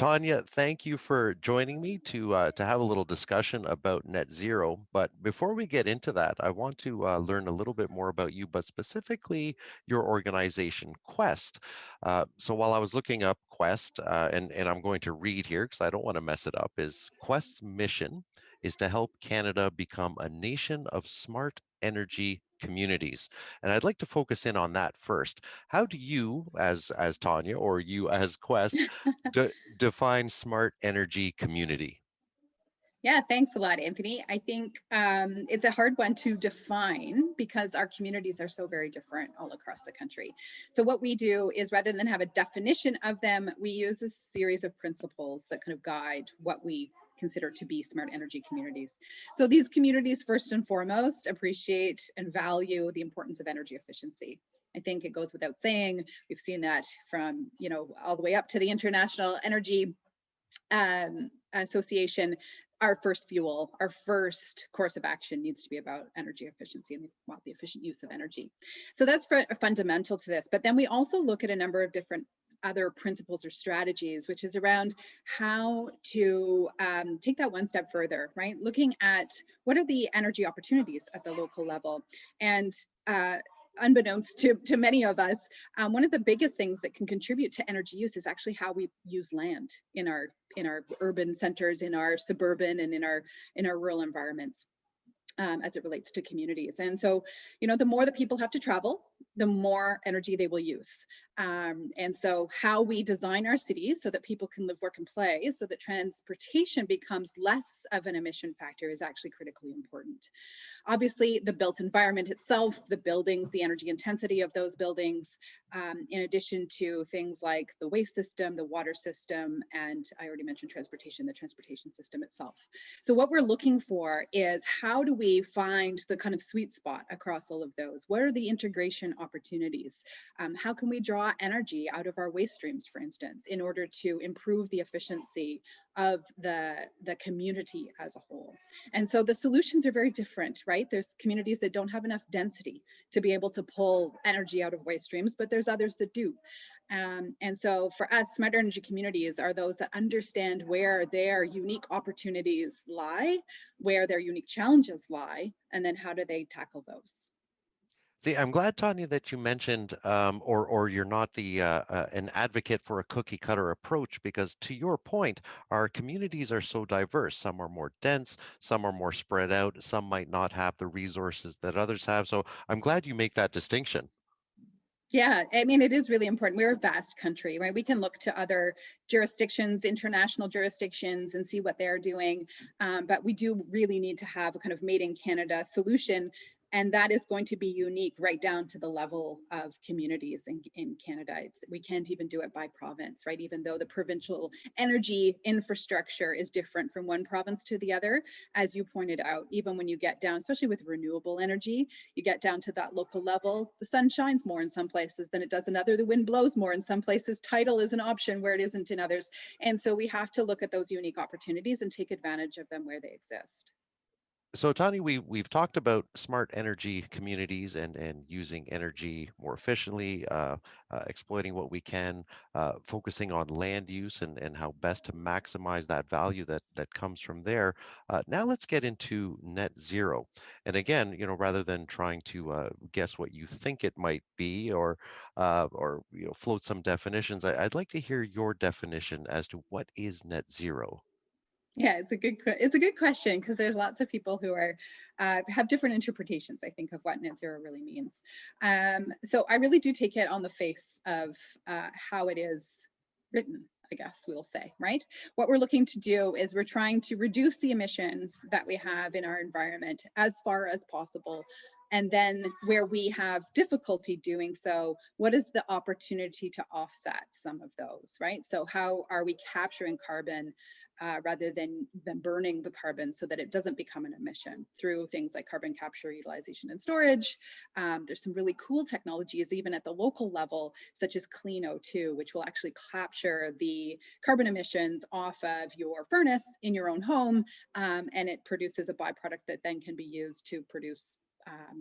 Tonja, thank you for joining me to have a little discussion about net zero. But before we get into that, I want to learn a little bit more about you, but specifically your organization, Quest. So while I was looking up Quest, and I'm going to read here because I don't want to mess it up, is Quest's mission is to help Canada become a nation of smart energy communities. And I'd like to focus in on that first. How do you, as Tonja, or you as Quest, define smart energy community? Yeah, thanks a lot, Anthony. I think it's a hard one to define because our communities are so very different all across the country. So, what we do is rather than have a definition of them, we use a series of principles that kind of guide what we consider to be smart energy communities. So, these communities, first and foremost, appreciate and value the importance of energy efficiency. I think it goes without saying. We've seen that from, all the way up to the International Energy Association. Our first fuel, our first course of action needs to be about energy efficiency and the efficient use of energy. So that's fundamental to this. But then we also look at a number of different other principles or strategies, which is around how to take that one step further, right? Looking at what are the energy opportunities at the local level. And unbeknownst to many of us, one of the biggest things that can contribute to energy use is actually how we use land in our urban centers, in our suburban, and in our rural environments. As it relates to communities. And so, the more that people have to travel, the more energy they will use. And so how we design our cities so that people can live, work, and play, so that transportation becomes less of an emission factor, is actually critically important. Obviously, the built environment itself, the buildings, the energy intensity of those buildings, in addition to things like the waste system, the water system, and I already mentioned transportation, the transportation system itself. So what we're looking for is how do we find the kind of sweet spot across all of those? What are the integration opportunities? How can we draw energy out of our waste streams, for instance, in order to improve the efficiency of the community as a whole? And so the solutions are very different, right? There's communities that don't have enough density to be able to pull energy out of waste streams, but there's others that do. And so for us, smart energy communities are those that understand where their unique opportunities lie, where their unique challenges lie, and then how do they tackle those? See, I'm glad, Tanya, that you mentioned, or you're not an advocate for a cookie cutter approach, because to your point, our communities are so diverse. Some are more dense, some are more spread out, some might not have the resources that others have. So I'm glad you make that distinction. Yeah, I mean, it is really important. We're a vast country, right? We can look to other jurisdictions, international jurisdictions, and see what they're doing. But we do really need to have a kind of made in Canada solution. And that is going to be unique right down to the level of communities in Canada. We can't even do it by province, right? Even though the provincial energy infrastructure is different from one province to the other, as you pointed out, even when you get down, especially with renewable energy, you get down to that local level, the sun shines more in some places than it does in other. The wind blows more in some places. Tidal is an option where it isn't in others. And so we have to look at those unique opportunities and take advantage of them where they exist. So, Tani, we've talked about smart energy communities and using energy more efficiently, exploiting what we can, focusing on land use and how best to maximize that value that comes from there. Now let's get into net zero. And again, rather than trying to guess what you think it might be or float some definitions, I'd like to hear your definition as to what is net zero. Yeah, it's a good question because there's lots of people who are have different interpretations, I think, of what net zero really means. So I really do take it on the face of how it is written, I guess we'll say, right? What we're looking to do is we're trying to reduce the emissions that we have in our environment as far as possible. And then where we have difficulty doing so, what is the opportunity to offset some of those, right? So how are we capturing carbon rather than burning the carbon so that it doesn't become an emission through things like carbon capture, utilization, and storage. There's some really cool technologies even at the local level, such as Clean O2, which will actually capture the carbon emissions off of your furnace in your own home, and it produces a byproduct that then can be used to produce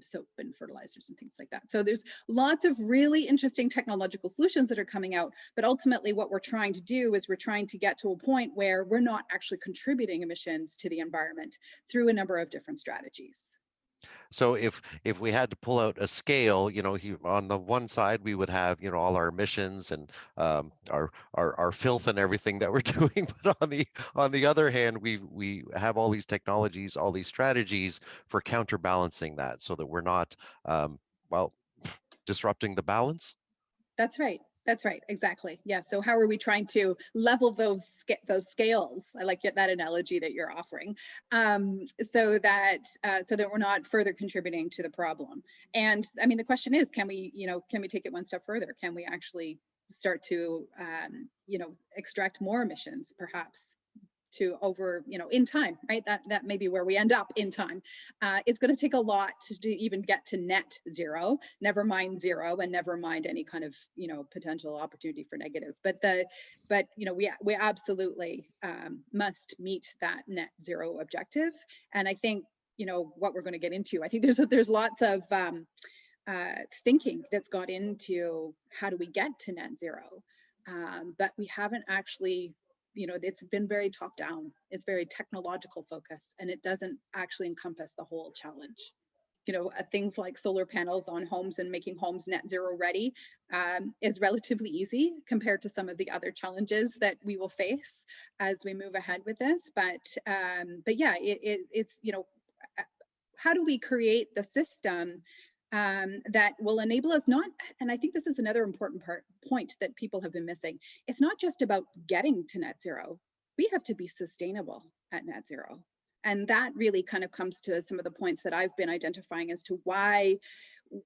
soap and fertilizers and things like that. So there's lots of really interesting technological solutions that are coming out, but ultimately what we're trying to do is we're trying to get to a point where we're not actually contributing emissions to the environment through a number of different strategies. So if we had to pull out a scale, on the one side we would have, all our emissions and our filth and everything that we're doing, but on the other hand, we have all these technologies, all these strategies for counterbalancing that, so that we're not, well, disrupting the balance. That's right. That's right. Exactly. Yeah. So how are we trying to level those scales? I like that analogy that you're offering, so that we're not further contributing to the problem. And I mean, the question is, can we take it one step further? Can we actually start to extract more emissions, perhaps? To over, in time, right? That may be where we end up in time. It's going to take a lot to even get to net zero, never mind zero, and never mind any kind of, potential opportunity for negative. We absolutely must meet that net zero objective. And I think, what we're going to get into, I think there's lots of thinking that's got into how do we get to net zero, but we haven't actually, it's been very top down. It's very technological focus, and it doesn't actually encompass the whole challenge. Things like solar panels on homes and making homes net zero ready is relatively easy compared to some of the other challenges that we will face as we move ahead with this. But yeah, it's how do we create the system that will enable us not, and I think this is another important point that people have been missing. It's not just about getting to net zero. We have to be sustainable at net zero. And that really kind of comes to some of the points that I've been identifying as to why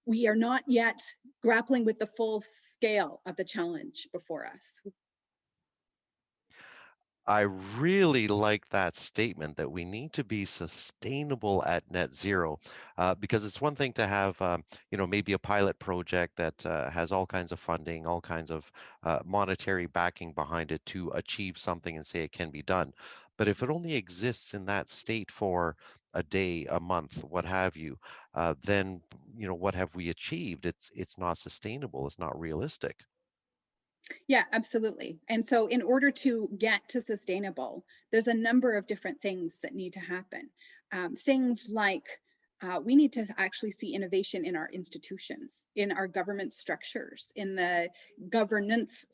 we are not yet grappling with the full scale of the challenge before us. I really like that statement that we need to be sustainable at net zero, because it's one thing to have, maybe a pilot project that has all kinds of funding, all kinds of monetary backing behind it to achieve something and say it can be done. But if it only exists in that state for a day, a month, what have you, then, what have we achieved? It's not sustainable. It's not realistic. Yeah, absolutely. And so in order to get to sustainable, there's a number of different things that need to happen. Things like we need to actually see innovation in our institutions, in our government structures, in the governance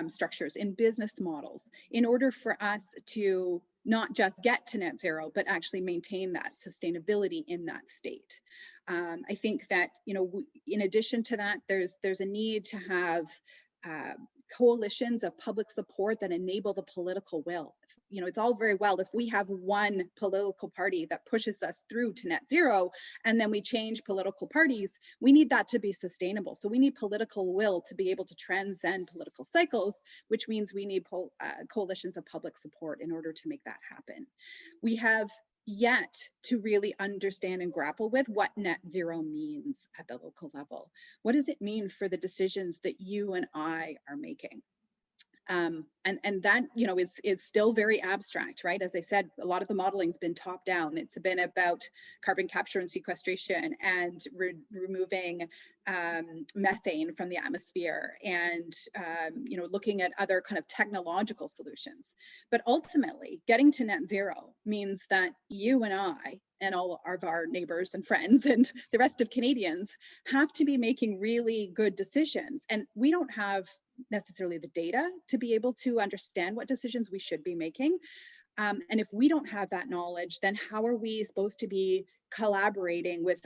structures, in business models, in order for us to not just get to net zero, but actually maintain that sustainability in that state. I think that, in addition to that, there's a need to have uh, coalitions of public support that enable the political will. It's all very well if we have one political party that pushes us through to net zero, and then we change political parties. We need that to be sustainable. So we need political will to be able to transcend political cycles, which means we need coalitions of public support in order to make that happen. We have yet to really understand and grapple with what net zero means at the local level. What does it mean for the decisions that you and I are making? And that is still very abstract, right? As I said, a lot of the modeling's been top down. It's been about carbon capture and sequestration and removing methane from the atmosphere, and looking at other kind of technological solutions. But ultimately, getting to net zero means that you and I and all of our neighbors and friends and the rest of Canadians have to be making really good decisions. And we don't have necessarily the data to be able to understand what decisions we should be making. And if we don't have that knowledge, then how are we supposed to be collaborating with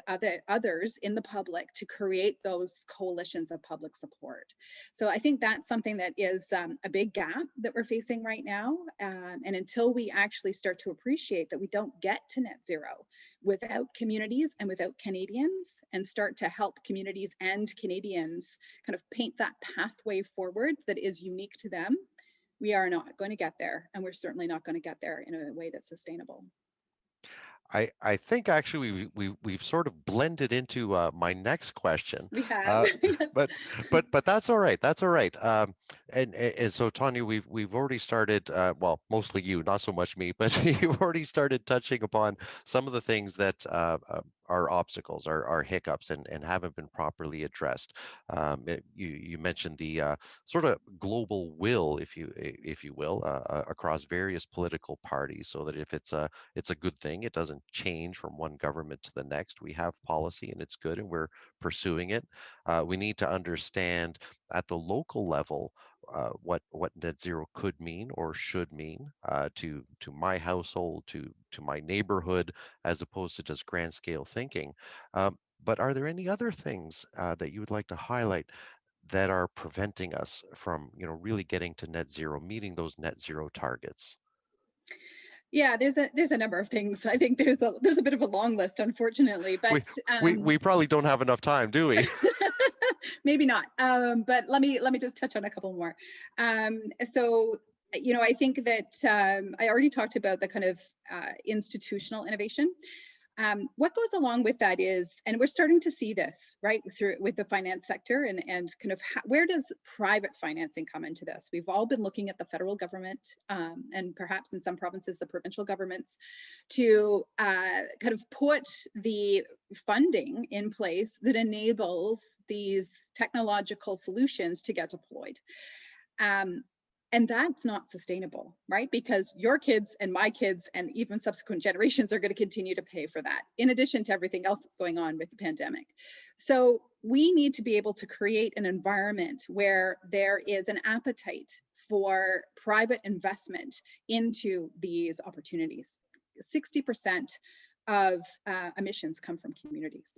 others in the public to create those coalitions of public support? So I think that's something that is a big gap that we're facing right now. And until we actually start to appreciate that we don't get to net zero without communities and without Canadians, and start to help communities and Canadians kind of paint that pathway forward that is unique to them, we are not going to get there, and we're certainly not going to get there in a way that's sustainable. I think actually we've sort of blended into my next question, We have. uh, Yes. but that's all right. That's all right. And so Tanya, we've already started. Well, mostly you, not so much me, but you've already started touching upon some of the things that are obstacles, are hiccups, and haven't been properly addressed. You mentioned the sort of global will, if you will, across various political parties, so that if it's a good thing, it doesn't change from one government to the next. We have policy and it's good, and we're pursuing it. We need to understand at the local level what net zero could mean or should mean to my household, to my neighborhood, as opposed to just grand scale thinking. But are there any other things that you would like to highlight that are preventing us from, really getting to net zero, meeting those net zero targets? Yeah, there's a number of things. I think there's a bit of a long list, unfortunately, We but we probably don't have enough time, do we? maybe not. But let me just touch on a couple more. So I think that I already talked about the kind of institutional innovation. What goes along with that is, and we're starting to see this right through with the finance sector, and kind of where does private financing come into this? We've all been looking at the federal government, and perhaps in some provinces the provincial governments, to kind of put the funding in place that enables these technological solutions to get deployed. Um, and that's not sustainable, right? Because your kids and my kids and even subsequent generations are going to continue to pay for that, in addition to everything else that's going on with the pandemic. So we need to be able to create an environment where there is an appetite for private investment into these opportunities. 60% of emissions come from communities.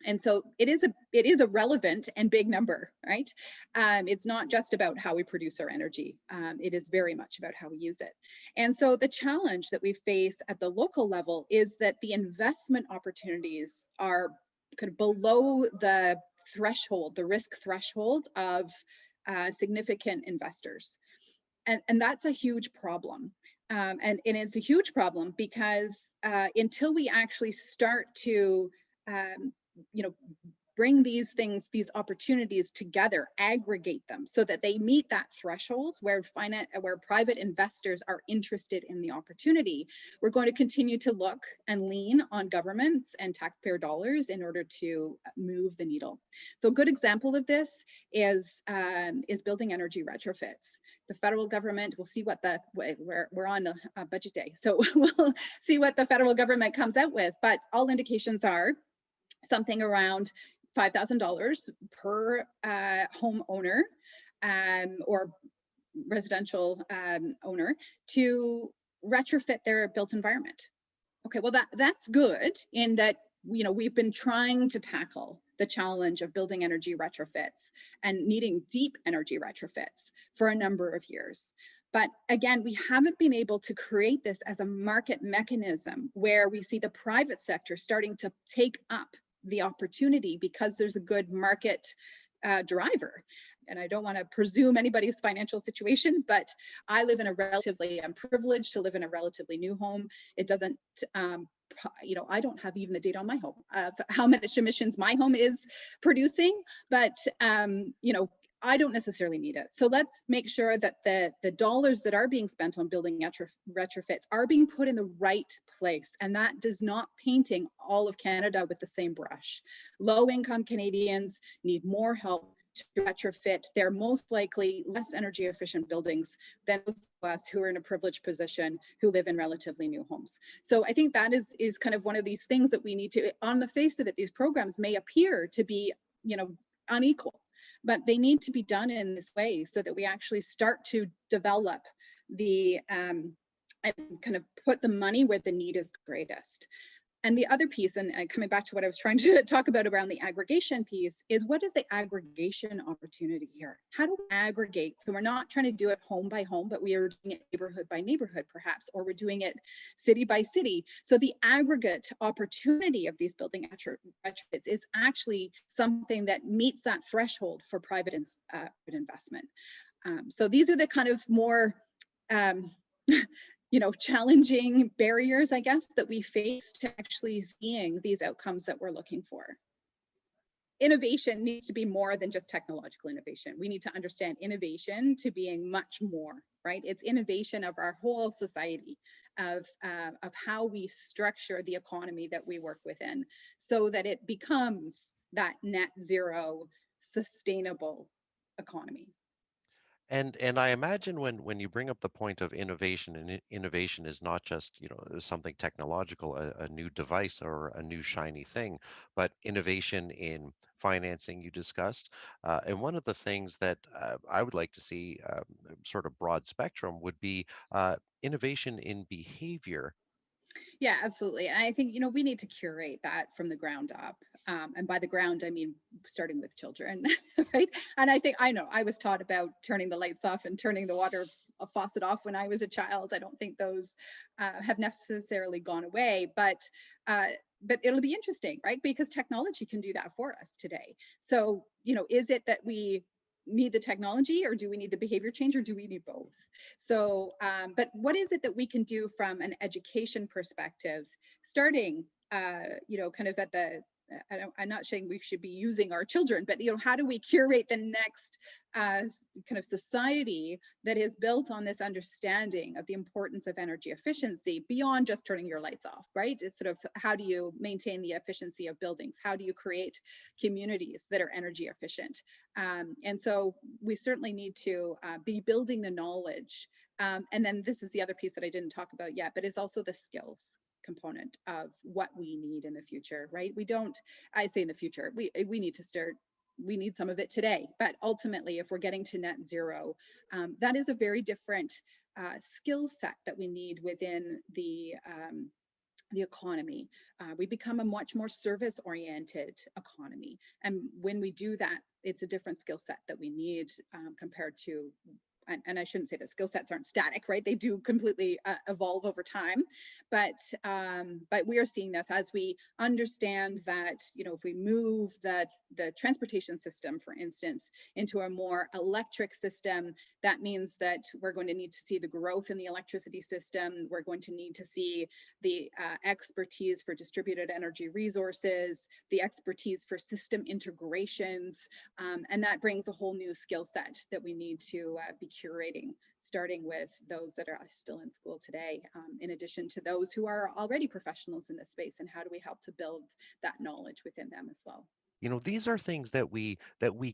And so it is a relevant and big number, right? It's not just about how we produce our energy. It is very much about how we use it. And so the challenge that we face at the local level is that the investment opportunities are kind of below the threshold, the risk threshold of significant investors. And that's a huge problem. And it's a huge problem because until we actually start to bring these things, these opportunities together, aggregate them so that they meet that threshold where private investors are interested in the opportunity, we're going to continue to look and lean on governments and taxpayer dollars in order to move the needle. So a good example of this is building energy retrofits. The federal government, we'll see what we're on a budget day, so we'll see what the federal government comes out with, but all indications are something around $5,000 per homeowner or residential owner to retrofit their built environment. Okay, well that's good in that we've been trying to tackle the challenge of building energy retrofits and needing deep energy retrofits for a number of years. But again, we haven't been able to create this as a market mechanism where we see the private sector starting to take up the opportunity because there's a good market driver. And I don't want to presume anybody's financial situation, but I live in I'm privileged to live in a relatively new home. It doesn't, I don't have even the data on my home of how much emissions my home is producing, but I don't necessarily need it. So let's make sure that the dollars that are being spent on building retrofits are being put in the right place. And that does not painting all of Canada with the same brush. Low-income Canadians need more help to retrofit their most likely less energy efficient buildings than those of us who are in a privileged position who live in relatively new homes. So I think that is kind of one of these things that we need to, on the face of it, these programs may appear to be, unequal, but they need to be done in this way so that we actually start to develop the and kind of put the money where the need is greatest. And the other piece, and coming back to what I was trying to talk about around the aggregation piece, is what is the aggregation opportunity here? How do we aggregate? So we're not trying to do it home by home, but we are doing it neighborhood by neighborhood, perhaps, or we're doing it city by city. So the aggregate opportunity of these building retrofits is actually something that meets that threshold for private investment. So these are the kind of more challenging barriers, I guess, that we face to actually seeing these outcomes that we're looking for. Innovation needs to be more than just technological innovation. We need to understand innovation to being much more, right? It's innovation of our whole society. of how we structure the economy that we work within, so that it becomes that net zero sustainable economy. And I imagine when you bring up the point of innovation, and innovation is not just, something technological, a new device or a new shiny thing, but innovation in financing you discussed. And one of the things that I would like to see, sort of broad spectrum, would be innovation in behavior. Yeah, absolutely. And I think, we need to curate that from the ground up. And by the ground, I mean, starting with children, right? And I think, I know I was taught about turning the lights off and turning the water a faucet off when I was a child. I don't think those have necessarily gone away, uh, but it'll be interesting, right? Because technology can do that for us today. So, is it that we need the technology, or do we need the behavior change, or do we need both? So, but what is it that we can do from an education perspective, starting, kind of at the, I'm not saying we should be using our children, but how do we curate the next kind of society that is built on this understanding of the importance of energy efficiency beyond just turning your lights off, right? It's sort of, how do you maintain the efficiency of buildings? How do you create communities that are energy efficient? And so we certainly need to be building the knowledge. And then this is the other piece that I didn't talk about yet, but it's also the skills component of what we need in the future, right? We don't, I say in the future, we need to start, we need some of it today, but ultimately, if we're getting to net zero, that is a very different skill set that we need within the economy. We become a much more service oriented economy. And when we do that, it's a different skill set that we need compared to, and I shouldn't say that skill sets aren't static, right? They do completely evolve over time, but we are seeing this as we understand that, if we move the transportation system, for instance, into a more electric system, that means that we're going to need to see the growth in the electricity system. We're going to need to see the expertise for distributed energy resources, the expertise for system integrations, and that brings a whole new skill set that we need to be curating, starting with those that are still in school today, in addition to those who are already professionals in this space, and how do we help to build that knowledge within them as well. These are things that we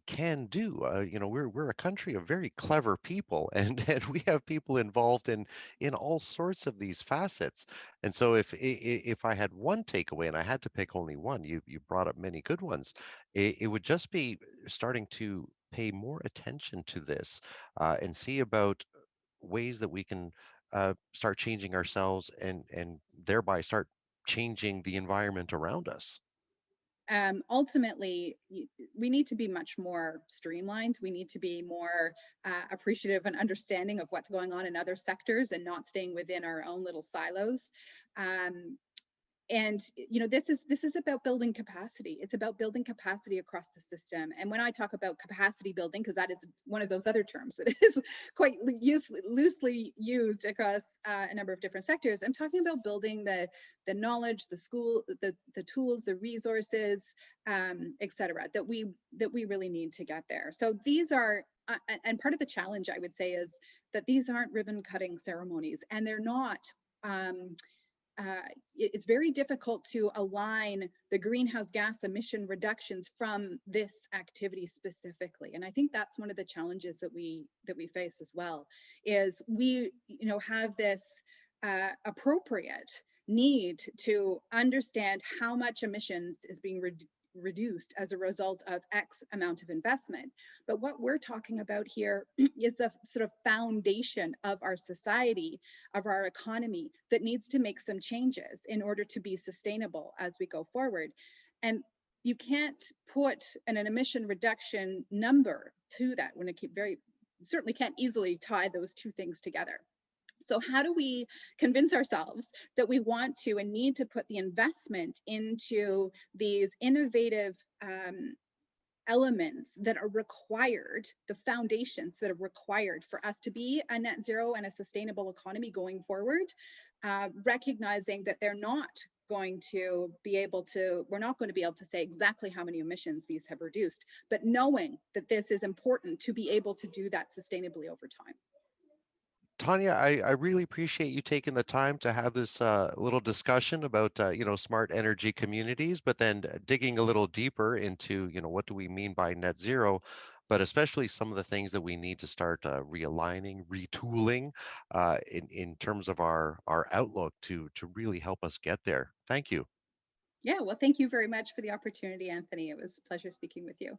can do. We're a country of very clever people, and and we have people involved in all sorts of these facets. And so if I had one takeaway, and I had to pick only one, you brought up many good ones, it would just be starting to pay more attention to this, and see about ways that we can start changing ourselves, and thereby start changing the environment around us. Ultimately, we need to be much more streamlined. We need to be more appreciative and understanding of what's going on in other sectors, and not staying within our own little silos. Um, and this is about building capacity. It's about building capacity across the system. And when I talk about capacity building, because that is one of those other terms that is quite loosely used across a number of different sectors, I'm talking about building the knowledge, the school, the tools, the resources, etc., that we really need to get there. So these are, and part of the challenge, I would say, is that these aren't ribbon cutting ceremonies, and they're not it's very difficult to align the greenhouse gas emission reductions from this activity specifically. And I think that's one of the challenges that we face as well, is we have this appropriate need to understand how much emissions is being reduced as a result of X amount of investment. But what we're talking about here is the sort of foundation of our society, of our economy, that needs to make some changes in order to be sustainable as we go forward. And you can't put an emission reduction number to that when it certainly can't easily tie those two things together. So how do we convince ourselves that we want to and need to put the investment into these innovative elements that are required, the foundations that are required for us to be a net zero and a sustainable economy going forward, recognizing that they're not going to be able to, we're not going to be able to say exactly how many emissions these have reduced, but knowing that this is important to be able to do that sustainably over time. Tanya, I really appreciate you taking the time to have this little discussion about smart energy communities, but then digging a little deeper into what do we mean by net zero, but especially some of the things that we need to start realigning, retooling in terms of our outlook to really help us get there. Thank you. Yeah, well, thank you very much for the opportunity, Anthony. It was a pleasure speaking with you.